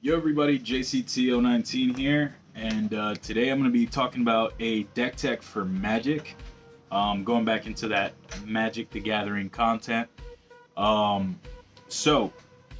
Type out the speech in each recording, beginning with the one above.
Yo everybody, JCT019 here, and today I'm going to be talking about a deck tech for Magic, going back into that Magic the Gathering content. Um, so,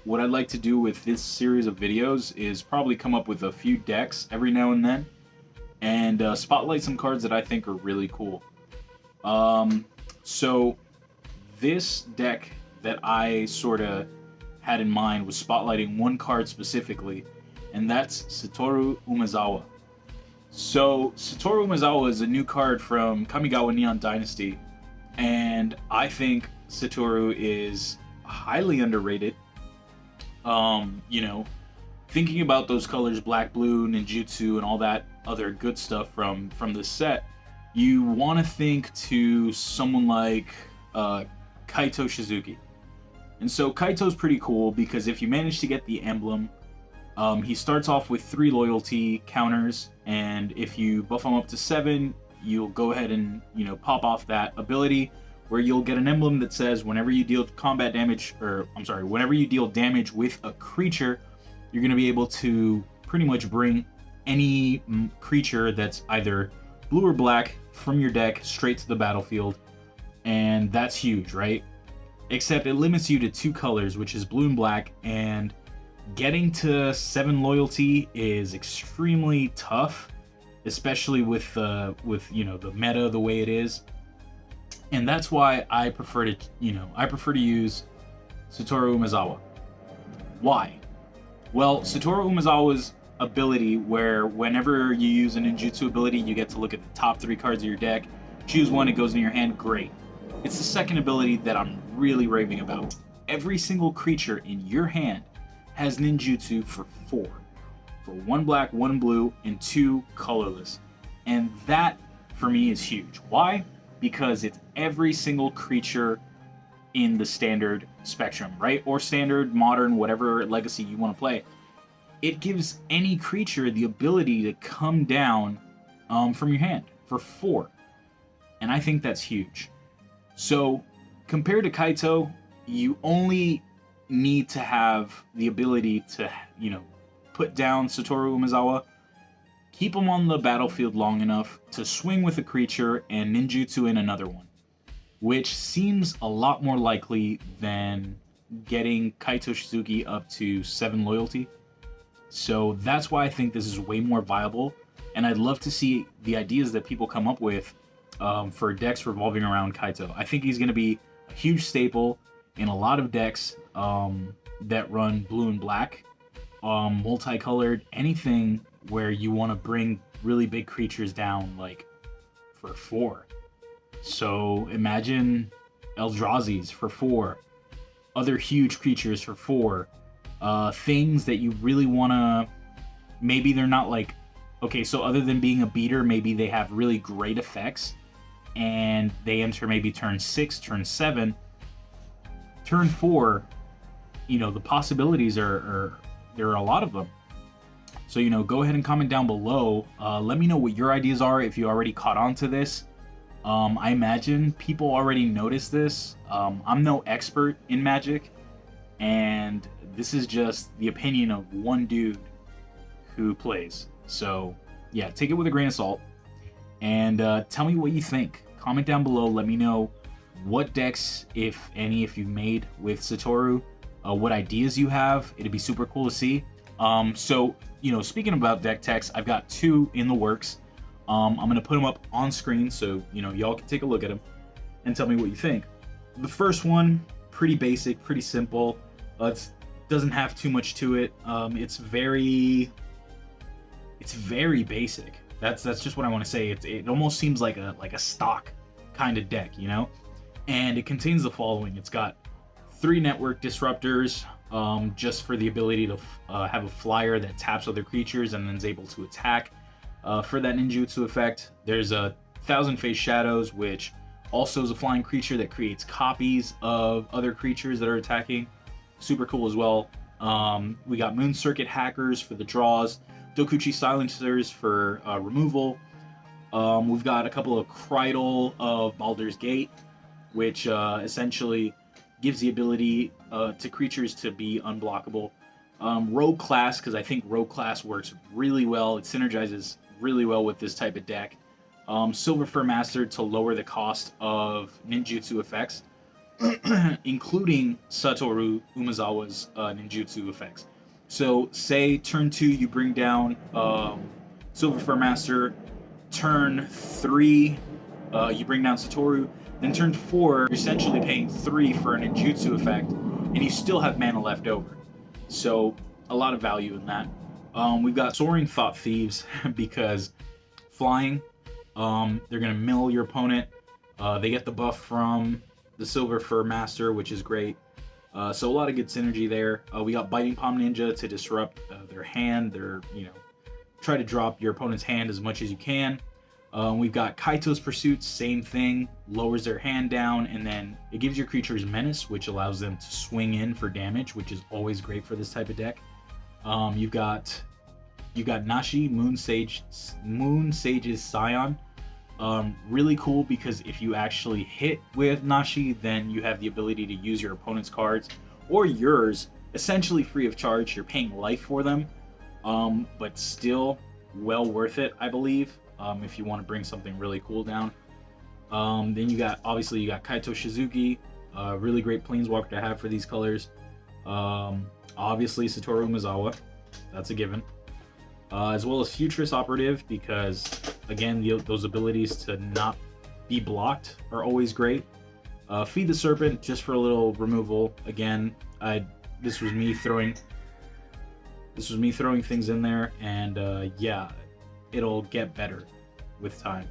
what I'd like to do with this series of videos is probably come up with a few decks every now and spotlight some cards that I think are really cool. So, this deck that I sort of had in mind was spotlighting one card specifically, and that's Satoru Umezawa. So, Satoru Umezawa is a new card from Kamigawa Neon Dynasty, and I think Satoru is highly underrated. You know, thinking about those colors, black, blue, ninjutsu, and all that other good stuff from this set, you want to think to someone like Kaito Shizuki. And so Kaito's pretty cool because if you manage to get the emblem, he starts off with 3 loyalty counters, and if you buff him up to 7, you'll go ahead and, pop off that ability where you'll get an emblem that says whenever you deal combat damage, whenever you deal damage with a creature, you're going to be able to pretty much bring any creature that's either blue or black from your deck straight to the battlefield, and that's huge, right? Except it limits you to 2 colors, which is blue and black, and getting to 7 loyalty is extremely tough, especially with the meta the way it is. And that's why I prefer to use Satoru Umezawa. Why? Well, Satoru Umezawa's ability, where whenever you use a ninjutsu ability, you get to look at the top 3 cards of your deck, choose one, it goes in your hand, great. It's the second ability that I'm really raving about. Every single creature in your hand has ninjutsu for 4. For 1 black, 1 blue, and 2 colorless. And that, for me, is huge. Why? Because it's every single creature in the standard spectrum, right? Or standard, modern, whatever legacy you want to play. It gives any creature the ability to come down from your hand for 4. And I think that's huge. So, compared to Kaito, you only need to have the ability to, put down Satoru Umezawa, keep him on the battlefield long enough to swing with a creature and ninjutsu in another one, which seems a lot more likely than getting Kaito Shizuki up to 7 loyalty. So that's why I think this is way more viable, and I'd love to see the ideas that people come up with for decks revolving around Kaito. I think he's going to be a huge staple in a lot of decks that run blue and black, multicolored, anything where you want to bring really big creatures down, like for 4. So imagine Eldrazi's for 4, other huge creatures for 4, things that you really want to, maybe they're not like, okay, so other than being a beater, maybe they have really great effects, and they enter maybe turn 6, turn 7, turn 4, the possibilities there are a lot of them. So, go ahead and comment down below. Let me know what your ideas are if you already caught on to this. I imagine people already noticed this. I'm no expert in Magic, and this is just the opinion of one dude who plays. So, yeah, take it with a grain of salt, and tell me what you think. Comment down below. Let me know what decks, if any, if you've made with Satoru, what ideas you have. It'd be super cool to see. So, speaking about deck techs, I've got 2 in the works. I'm going to put them up on screen so, y'all can take a look at them and tell me what you think. The first one, pretty basic, pretty simple. It doesn't have too much to it. It's very basic. That's just what I want to say. It almost seems like a stock kind of deck, And it contains the following. It's got 3 network disruptors, just for the ability to have a flyer that taps other creatures and then is able to attack. For that ninjutsu effect, there's a 1,000 Face Shadows, which also is a flying creature that creates copies of other creatures that are attacking. Super cool as well. We got Moon Circuit Hackers for the draws, Dokuchi Silencers for removal. We've got a couple of Cridle of Baldur's Gate, which essentially gives the ability to creatures to be unblockable. Rogue Class, because I think Rogue Class works really well. It synergizes really well with this type of deck. Silver Fur Master to lower the cost of ninjutsu effects, including Satoru Umezawa's ninjutsu effects. So, say turn 2 you bring down Silver Fur Master, turn 3 you bring down Satoru, then turn 4 you're essentially paying 3 for a ninjutsu effect, and you still have mana left over. So, a lot of value in that. We've got Soaring Thought Thieves because flying, they're going to mill your opponent. They get the buff from the Silver Fur Master, which is great. So a lot of good synergy there. We got Biting Palm Ninja to disrupt their hand. Try to drop your opponent's hand as much as you can. We've got Kaito's Pursuit, same thing, lowers their hand down, and then it gives your creatures Menace, which allows them to swing in for damage, which is always great for this type of deck. You've got Nashi, Moon Sage's Scion. Really cool because if you actually hit with Nashi, then you have the ability to use your opponent's cards or yours essentially free of charge. You're paying life for them, but still well worth it, I believe, if you want to bring something really cool down. Then you got Kaito Shizuki, really great Planeswalker to have for these colors. Obviously Satoru Umezawa, that's a given. As well as Futurist Operative, because again, those abilities to not be blocked are always great. Feed the Serpent, just for a little removal. Again, this was me throwing things in there, and yeah, it'll get better with time.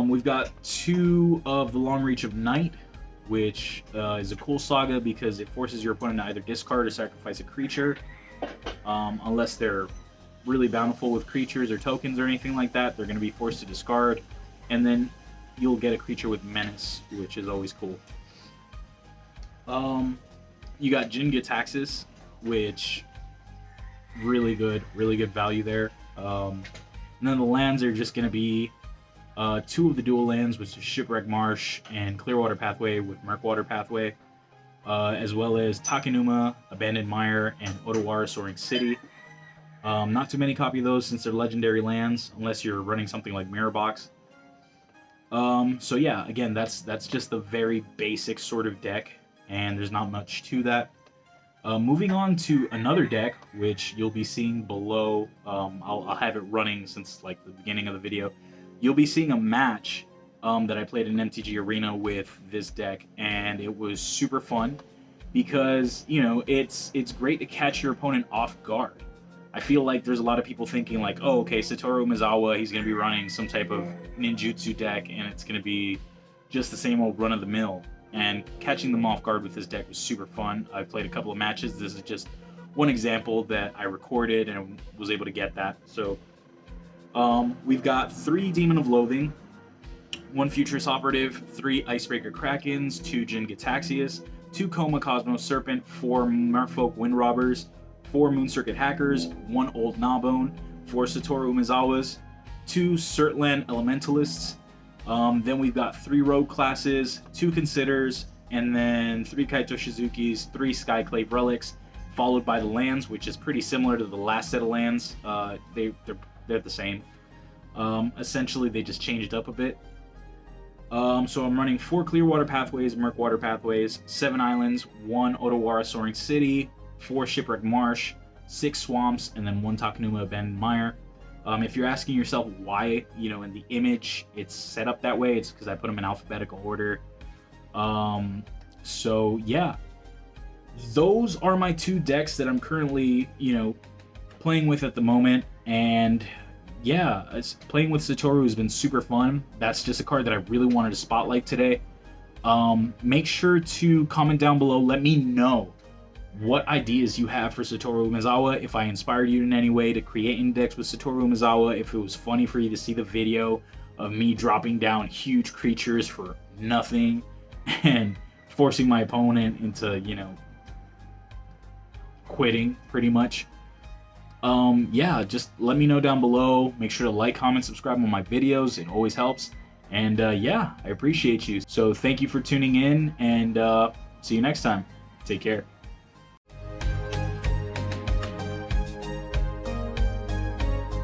We've got 2 of the Long Reach of Night, which is a cool saga because it forces your opponent to either discard or sacrifice a creature, unless they're really bountiful with creatures or tokens or anything like that. They're going to be forced to discard, and then you'll get a creature with Menace, which is always cool. You got Jin-Gitaxias, which really good value there. And then the lands are just going to be 2 of the dual lands, which is Shipwreck Marsh and Clearwater Pathway with Murkwater Pathway, as well as Takenuma, Abandoned Mire, and Otawara Soaring City. Not too many copy of those since they're legendary lands, unless you're running something like Mirror Box. So yeah, again, that's just the very basic sort of deck, and there's not much to that. Moving on to another deck, which you'll be seeing below. I'll have it running since like the beginning of the video. You'll be seeing a match that I played in MTG Arena with this deck, and it was super fun because, you know, it's great to catch your opponent off guard. I feel like there's a lot of people thinking like, oh, okay, Satoru Umezawa, he's going to be running some type of ninjutsu deck, and it's going to be just the same old run-of-the-mill. And catching them off guard with this deck was super fun. I've played a couple of matches. This is just one example that I recorded and was able to get that. So we've got 3 Demon of Loathing, 1 Futurist Operative, 3 Icebreaker Krakens, 2 Jin-Gitaxias, 2 Coma Cosmos Serpent, 4 Merfolk Wind Robbers, 4 Moon Circuit Hackers, 1 Old Gnawbone, 4 Satoru Umezawas, 2 Surtland Elementalists. Then we've got 3 Rogue Classes, 2 Considers, and then 3 Kaito Shizukis, 3 Skyclave Relics, followed by the lands, which is pretty similar to the last set of lands. They're the same. Essentially, they just changed up a bit. So I'm running 4 Clearwater Pathways, Murkwater Pathways, 7 Islands, 1 Otawara Soaring City, 4 Shipwreck Marsh, 6 Swamps, and then 1 Takenuma Abandoned Mire. If you're asking yourself why, you know, in the image it's set up that way, it's because I put them in alphabetical order. So yeah, those are my 2 decks that I'm currently, you know, playing with at the moment. And yeah, playing with Satoru has been super fun. That's just a card that I really wanted to spotlight today. Make sure to comment down below. Let me know what ideas you have for Satoru Umezawa, if I inspired you in any way to create index with Satoru Umezawa, if it was funny for you to see the video of me dropping down huge creatures for nothing and forcing my opponent into, you know, quitting pretty much. Yeah, just let me know down below. Make sure to like, comment, subscribe on my videos. It always helps. And yeah, I appreciate you. So thank you for tuning in, and see you next time. Take care.